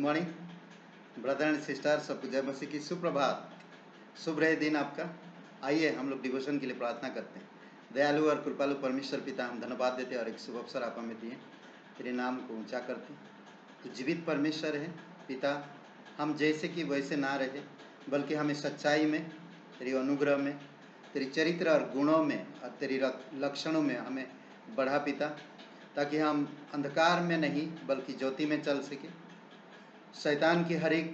Morning brother and sister, सबको जय मसीह की सुप्रभात। शुभ रहे दिन आपका। आइए हम लोग डिवोशन के लिए प्रार्थना करते हैं। दयालु और कृपालु परमेश्वर पिता, हम धन्यवाद देते हैं और एक शुभ अवसर आप हमें दिए, तेरे नाम को ऊंचा करते हैं। तो जीवित परमेश्वर है पिता, हम जैसे कि वैसे ना रहे, बल्कि हमें सच्चाई में, तेरी अनुग्रह में, तेरी चरित्र और गुणों में और तेरी लक्षणों में हमें बढ़ा पिता, ताकि हम अंधकार में नहीं बल्कि ज्योति में चल सके। शैतान की हर एक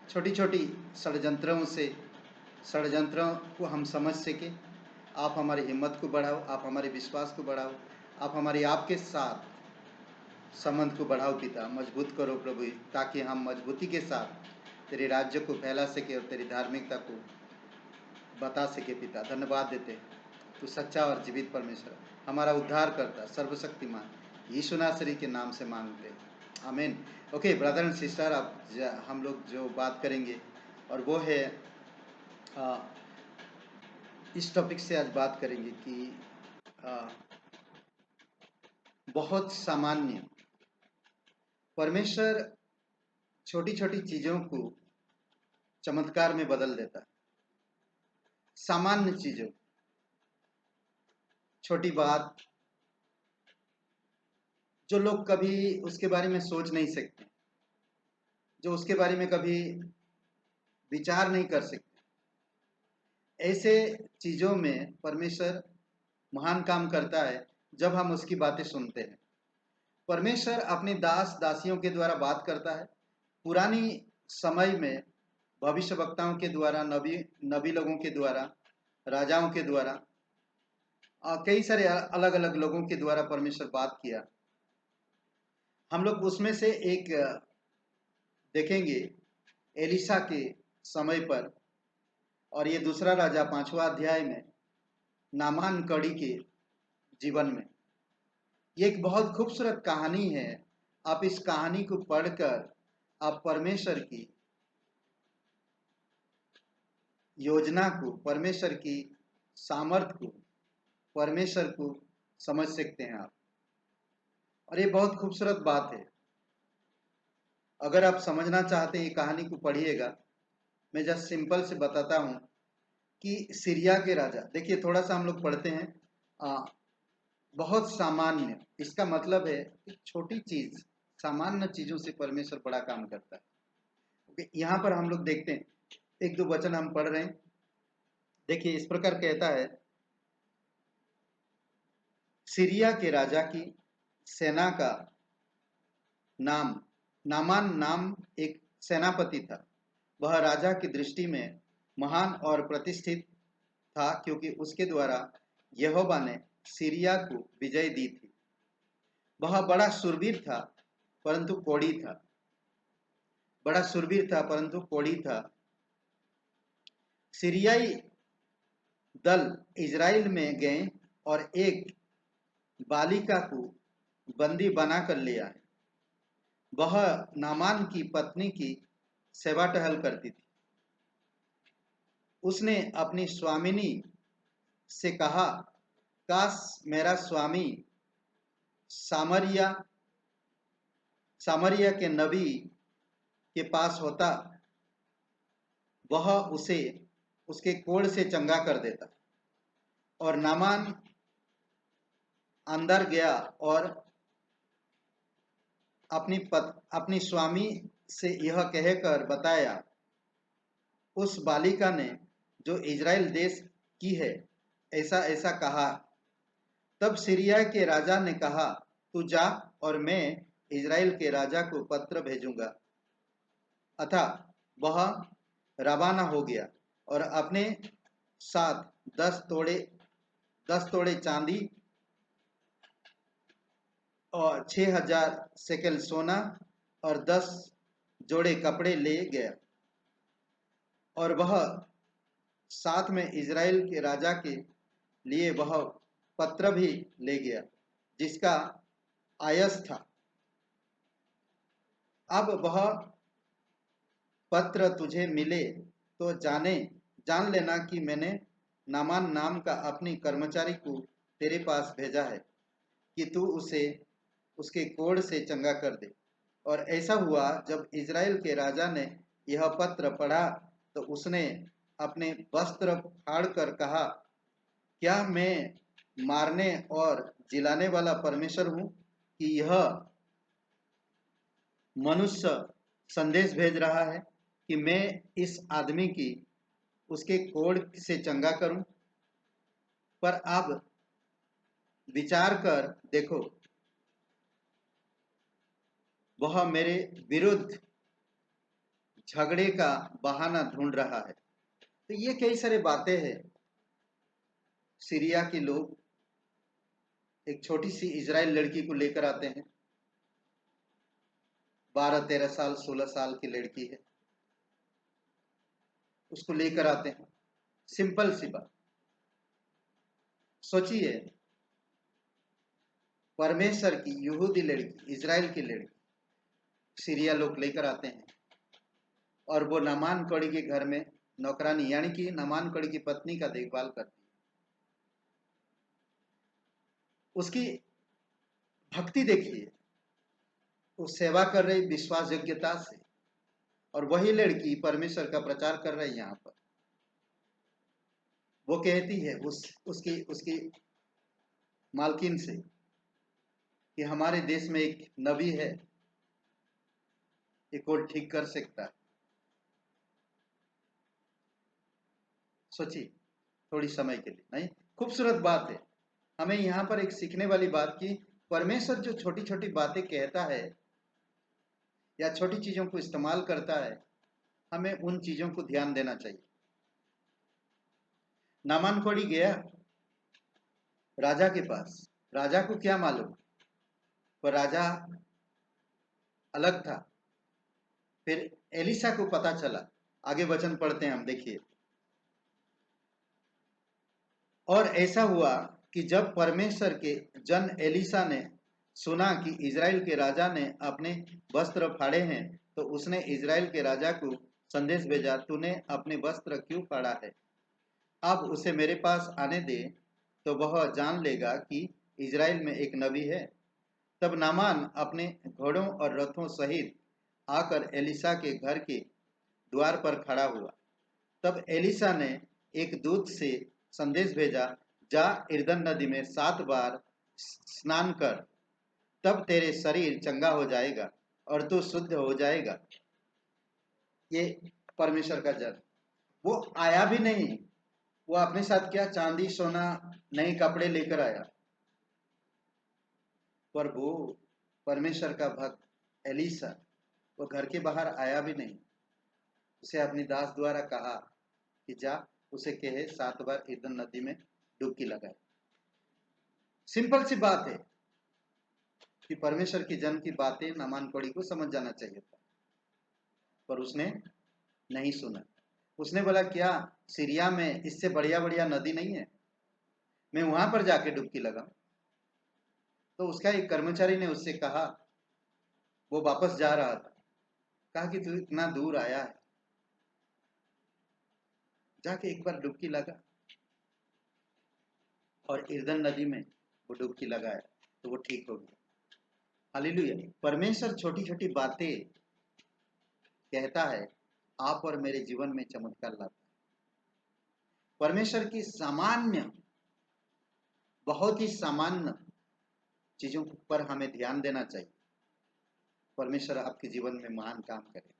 छोटी छोटी षड्यंत्रों को हम समझ सके। आप हमारी हिम्मत को बढ़ाओ, आप हमारे विश्वास को बढ़ाओ, आप हमारे आपके साथ संबंध को बढ़ाओ पिता, मजबूत करो प्रभु, ताकि हम मजबूती के साथ तेरे राज्य को फैला सके और तेरी धार्मिकता को बता सके पिता। धन्यवाद देते, तू सच्चा और जीवित परमेश्वर, हमारा उद्धार करता सर्वशक्तिमान यीशु नासरी के नाम से मांगते हैं, आमीन। ओके ब्रदर एंड सिस्टर, अब हम लोग जो बात करेंगे और वो है इस टॉपिक से आज बात करेंगे कि बहुत सामान्य परमेश्वर छोटी छोटी चीजों को चमत्कार में बदल देता है। सामान्य चीजों, छोटी बात जो लोग कभी उसके बारे में सोच नहीं सकते, जो उसके बारे में कभी विचार नहीं कर सकते, ऐसे चीजों में परमेश्वर महान काम करता है जब हम उसकी बातें सुनते हैं। परमेश्वर अपने दास दासियों के द्वारा बात करता है। पुरानी समय में भविष्यवक्ताओं के द्वारा, नबी लोगों के द्वारा, राजाओं के द्वारा, कई सारे अलग अलग लोगों के द्वारा परमेश्वर बात किया। हम लोग उसमें से एक देखेंगे एलिशा के समय पर, और ये दूसरा राजा 5वां अध्याय में नामान कड़ी के जीवन में। ये एक बहुत खूबसूरत कहानी है। आप इस कहानी को पढ़कर आप परमेश्वर की योजना को, परमेश्वर की सामर्थ को, परमेश्वर को समझ सकते हैं आप। और ये बहुत खूबसूरत बात है। अगर आप समझना चाहते हैं ये कहानी को पढ़िएगा। मैं जस्ट सिंपल से बताता हूं कि सीरिया के राजा, देखिए थोड़ा सा हम लोग पढ़ते हैं। बहुत सामान्य, इसका मतलब है कि छोटी चीज, सामान्य चीजों से परमेश्वर बड़ा काम करता है। यहाँ पर हम लोग देखते हैं, एक दो वचन हम पढ़ रहे हैं। देखिए इस प्रकार कहता है, सीरिया के राजा की सेना का नामान नाम एक सेनापति था। वह राजा की दृष्टि में महान और प्रतिष्ठित था, क्योंकि उसके द्वारा यहोवा ने सीरिया को विजय दी थी। वह बड़ा शूरवीर था परंतु कोढ़ी था। बड़ा शूरवीर था परंतु कोढ़ी था। सीरियाई दल इजराइल में गए और एक बालिका को बंदी बनाकर ले आए। वह नामान की पत्नी की सेवा टहल करती थी। उसने अपनी स्वामिनी से कहा, काश मेरा स्वामी सामरिया के नबी के पास होता, वह उसे उसके कोढ़ से चंगा कर देता। और नामान अंदर गया और अपनी स्वामी से यह कहकर बताया, उस बालिका ने जो इजराइल देश की है ऐसा ऐसा कहा। तब सीरिया के राजा ने कहा, तू जा और मैं इजराइल के राजा को पत्र भेजूंगा। अतः वह रवाना हो गया और अपने साथ 10 तोड़े चांदी और 6000 शेकेल सोना और 10 जोड़े कपड़े ले गया। और वह साथ में इजराइल के राजा के लिए वह पत्र भी ले गया जिसका आयस था। अब वह पत्र तुझे मिले तो जान लेना कि मैंने नामान नाम का अपनी कर्मचारी को तेरे पास भेजा है कि तू उसे उसके कोढ़ से चंगा कर दे। और ऐसा हुआ, जब इज़राइल के राजा ने यह पत्र पढ़ा तो उसने अपने वस्त्र फाड़कर कहा, क्या मैं मारने और जिलाने वाला परमेश्वर हूँ कि यह मनुष्य संदेश भेज रहा है कि मैं इस आदमी की उसके कोढ़ से चंगा करूं? पर अब विचार कर देखो, वह मेरे विरुद्ध झगड़े का बहाना ढूंढ रहा है। तो ये कई सारे बातें हैं। सीरिया के लोग एक छोटी सी इजराइल लड़की को लेकर आते हैं, 12-13 साल 16 साल की लड़की है, उसको लेकर आते हैं। सिंपल सी बात। सोचिए, परमेश्वर की यहूदी लड़की, इजराइल की लड़की सीरिया लोग लेकर आते हैं, और वो नामान कड़ी के घर में नौकरानी, यानी कि नामान कड़ी की पत्नी का देखभाल करती है। उसकी भक्ति देखिए, वो सेवा कर रही विश्वास योग्यता से, और वही लड़की परमेश्वर का प्रचार कर रही है। यहाँ पर वो कहती है उसकी उसकी मालकिन से कि हमारे देश में एक नबी है, एक और ठीक कर सकता है। सोचिए, थोड़ी समय के लिए नहीं, खूबसूरत बात है। हमें यहाँ पर एक सीखने वाली बात की, परमेश्वर जो छोटी छोटी बातें कहता है या छोटी चीजों को इस्तेमाल करता है, हमें उन चीजों को ध्यान देना चाहिए। नामान कोड़ी गया राजा के पास। राजा को क्या मालूम, पर राजा अलग था। फिर एलिसा को पता चला। आगे वचन पढ़ते हैं हम, देखिए। और ऐसा हुआ कि जब परमेश्वर के जन एलिसा ने सुना कि इज़राइल के राजा ने अपने वस्त्र फाड़े हैं, तो उसने इज़राइल के राजा को संदेश भेजा, तूने अपने वस्त्र क्यों फाड़ा है? अब उसे मेरे पास आने दे, तो वह जान लेगा कि इज़राइल में एक नबी है। तब नामान अपने घोड़ों और रथों सहित आकर एलिसा के घर के द्वार पर खड़ा हुआ। तब एलिसा ने एक दूत से संदेश भेजा, जा यरदन नदी में 7 बार स्नान कर, तब तेरे शरीर चंगा हो जाएगा और तू शुद्ध हो जाएगा। ये परमेश्वर का जन, वो आया भी नहीं, वो अपने साथ क्या चांदी सोना नए कपड़े लेकर आया, पर वो परमेश्वर का भक्त एलिसा, वो घर के बाहर आया भी नहीं। उसे अपनी दास द्वारा कहा कि जा, उसे कहे 7 बार यरदन नदी में डुबकी लगाए। सिंपल सी बात है कि परमेश्वर की जन की बातें नामान कोड़ी को समझ जाना चाहिए था, पर उसने नहीं सुना। उसने बोला, क्या सीरिया में इससे बढ़िया बढ़िया नदी नहीं है, मैं वहां पर जाके डुबकी लगाऊं? तो उसका एक कर्मचारी ने उससे कहा, वो वापस जा रहा था, कहा कि तू इतना दूर आया है, जाके एक बार डुबकी लगा। और यरदन नदी में वो डुबकी लगाया तो वो ठीक हो गया। हालेलुया। परमेश्वर छोटी छोटी बातें कहता है, आप और मेरे जीवन में चमत्कार लाता है। परमेश्वर की सामान्य, बहुत ही सामान्य चीजों पर हमें ध्यान देना चाहिए। परमेश्वर आपके जीवन में महान काम करे।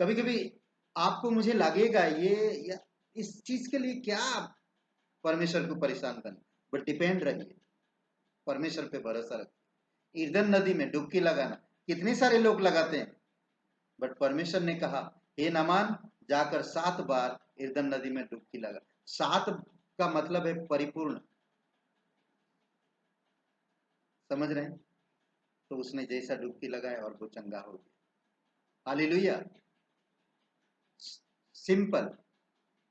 कभी कभी आपको मुझे लगेगा ये या इस चीज के लिए क्या परमेश्वर को परेशान करना, बट डिपेंड रहिए, परमेश्वर पे भरोसा रखिए। यरदन नदी में डुबकी लगाना कितने सारे लोग लगाते हैं, बट परमेश्वर ने कहा, हे नामान, जाकर 7 बार यरदन नदी में डुबकी लगा। 7 का मतलब है परिपूर्ण, समझ रहे हैं? तो उसने जैसा डुबकी लगाया और वो चंगा हो गया। हालेलुया। सिंपल,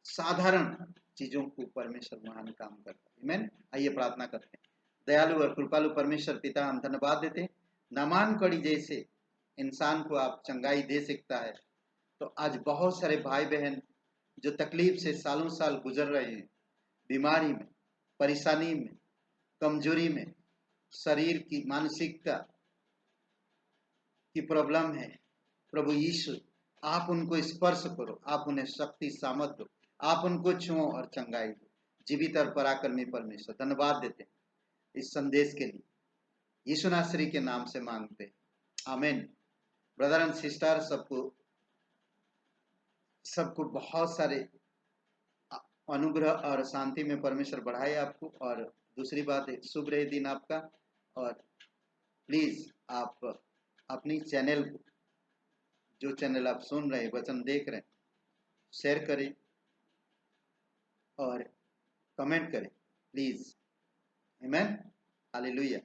साधारण चीजों को परमेश्वर महान काम करता है। आमीन। आइए प्रार्थना करते हैं। दयालु और कृपालु परमेश्वर पिता, हम धन्यवाद देते हैं, नामान कड़ी जैसे इंसान को आप चंगाई दे सकता है। तो आज बहुत सारे भाई बहन जो तकलीफ से सालों साल गुजर रहे हैं, बीमारी में, परेशानी में, कमजोरी में, शरीर की मानसिकता, की प्रॉब्लम है, प्रभु यीशु आप उनको स्पर्श करो, आप उन्हें शक्ति सामर्थ दो, आप उनको छुओ और चंगाई दो। जीवित और पराक्रमी परमेश्वर, धन्यवाद देते हैं इस संदेश के लिए, यीशु नासरी के नाम से मांगते हैं, आमीन। ब्रदर एंड सिस्टर, सबको बहुत सारे अनुग्रह और शांति में परमेश्वर बढ़ाए आपको। और दूसरी बात, एक शुभ रहे दिन आपका। और प्लीज आप अपनी चैनल को, जो चैनल आप सुन रहे हैं, वचन देख रहे हैं, शेयर करें और कमेंट करें प्लीज। आमीन, हालेलुया।